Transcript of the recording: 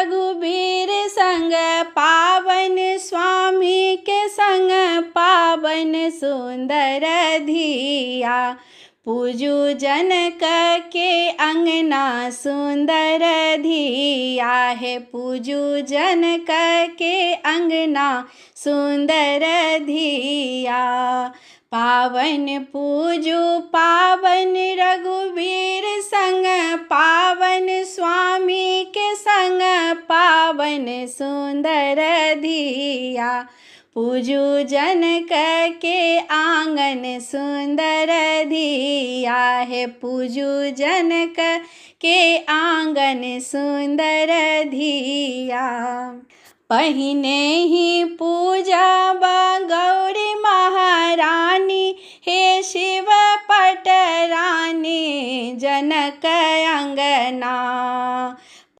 रघुबीर संग पावन स्वामी के संग पावन सुंदर धिया। पूजू जनक के अंगना सुंदर धिया है। पूजू जनक के अंगना सुंदर धिया। पावन पूजू पावन रघुबीर संग पावन स्वामी के संग पावन सुंदर धिया। पूजू जनक के आंगन सुंदर धिया है। पूजू जनक के आंगन सुंदर धिया। पहिने ही पूजा गौरी महारानी हे शिव पटरानी जनक अंगना।